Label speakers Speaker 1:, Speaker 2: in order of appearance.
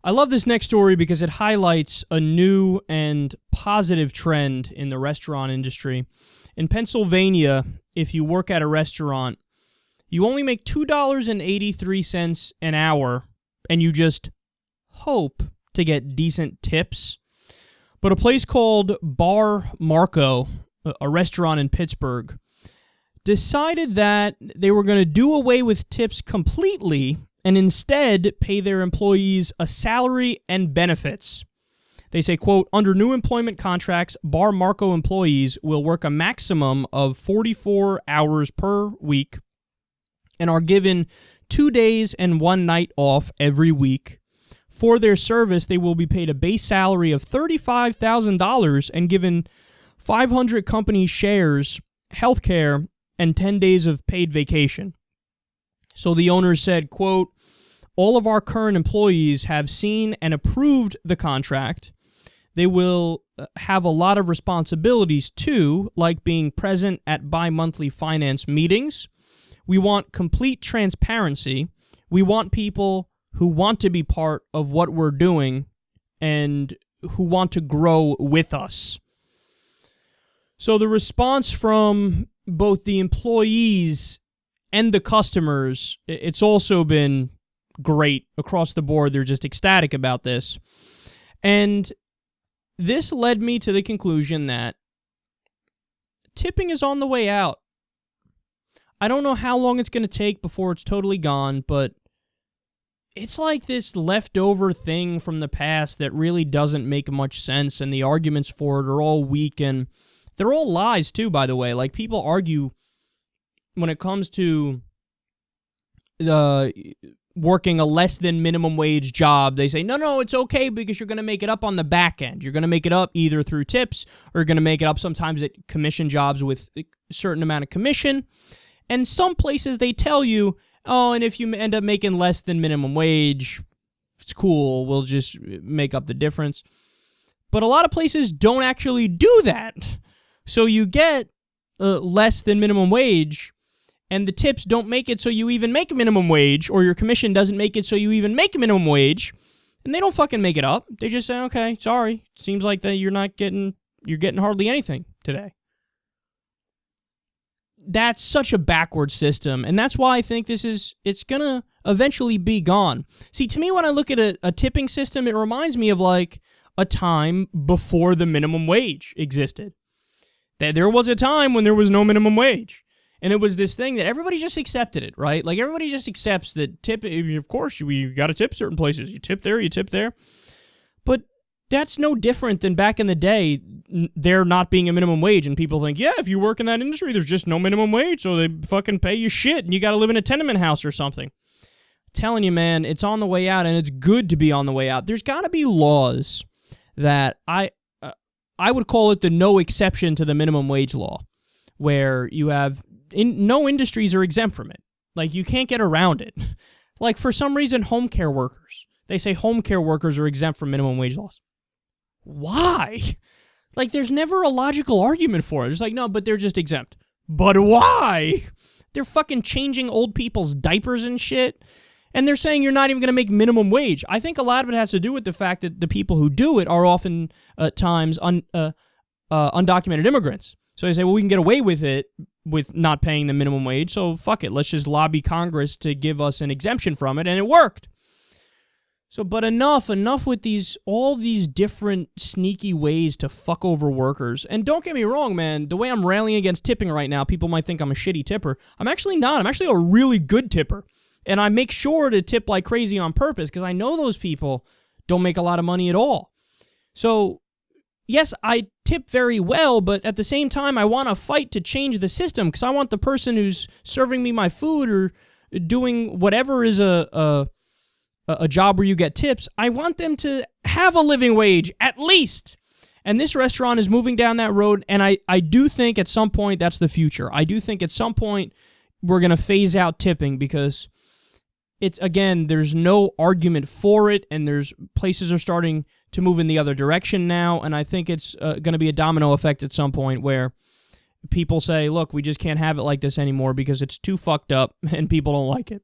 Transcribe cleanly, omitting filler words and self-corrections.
Speaker 1: I love this next story because it highlights a new and positive trend in the restaurant industry. In Pennsylvania, if you work at a restaurant, you only make $2.83 an hour, and you just hope to get decent tips. But a place called Bar Marco, a restaurant in Pittsburgh, decided that they were going to do away with tips completely and instead pay their employees a salary and benefits. They say, quote, under new employment contracts, Bar Marco employees will work a maximum of 44 hours per week and are given 2 days and 1 night off every week. For their service, they will be paid a base salary of $35,000 and given 500 company shares, health care, and 10 days of paid vacation. So the owner said, quote, all of our current employees have seen and approved the contract. They will have a lot of responsibilities too, like being present at bi-monthly finance meetings. We want complete transparency. We want people who want to be part of what we're doing and who want to grow with us. So the response from both the employees and the customers, it's also been great across the board. They're just ecstatic about this. And this led me to the conclusion that tipping is on the way out. I don't know how long it's going to take before it's totally gone, but it's like this leftover thing from the past that really doesn't make much sense, and the arguments for it are all weak, and they're all lies too, by the way. Like, people argue when it comes to working a less than minimum wage job. They say, no, it's okay because you're going to make it up on the back end. You're going to make it up either through tips or you're going to make it up sometimes at commission jobs with a certain amount of commission. And some places they tell you, oh, and if you end up making less than minimum wage, it's cool. We'll just make up the difference. But a lot of places don't actually do that. So you get less than minimum wage, and the tips don't make it so you even make minimum wage, or your commission doesn't make it so you even make minimum wage, and they don't fucking make it up. They just say, okay, sorry. Seems like that you're getting hardly anything today. That's such a backward system, and that's why I think it's going to eventually be gone. See, to me, when I look at a tipping system, it reminds me of like a time before the minimum wage existed. There was a time when there was no minimum wage, and it was this thing that everybody just accepted it, right? Like, everybody just accepts that tip, of course, you got to tip certain places. You tip there. But that's no different than back in the day, there not being a minimum wage, and people think, yeah, if you work in that industry, there's just no minimum wage, so they fucking pay you shit, and you got to live in a tenement house or something. I'm telling you, man, it's on the way out, and it's good to be on the way out. There's got to be laws that I would call it the no exception to the minimum wage law, where you have no industries are exempt from it. Like, you can't get around it. Like, for some reason, home care workers, they say home care workers are exempt from minimum wage laws. Why? Like, there's never a logical argument for it. It's like, no, but they're just exempt. But why? They're fucking changing old people's diapers and shit, and they're saying you're not even going to make minimum wage. I think a lot of it has to do with the fact that the people who do it are often times undocumented immigrants. So they say, well, we can get away with it with not paying the minimum wage, so fuck it. Let's just lobby Congress to give us an exemption from it, and it worked. So, but enough with all these different sneaky ways to fuck over workers. And don't get me wrong, man, the way I'm railing against tipping right now, people might think I'm a shitty tipper. I'm actually not. I'm actually a really good tipper. And I make sure to tip like crazy on purpose because I know those people don't make a lot of money at all. So, yes, I tip very well, but at the same time, I want to fight to change the system because I want the person who's serving me my food or doing whatever is a job where you get tips, I want them to have a living wage, at least. And this restaurant is moving down that road, and I do think at some point that's the future. I do think at some point we're going to phase out tipping because it's, again, there's no argument for it, and there's places are starting to move in the other direction now, and I think it's going to be a domino effect at some point where people say, look, we just can't have it like this anymore because it's too fucked up and people don't like it.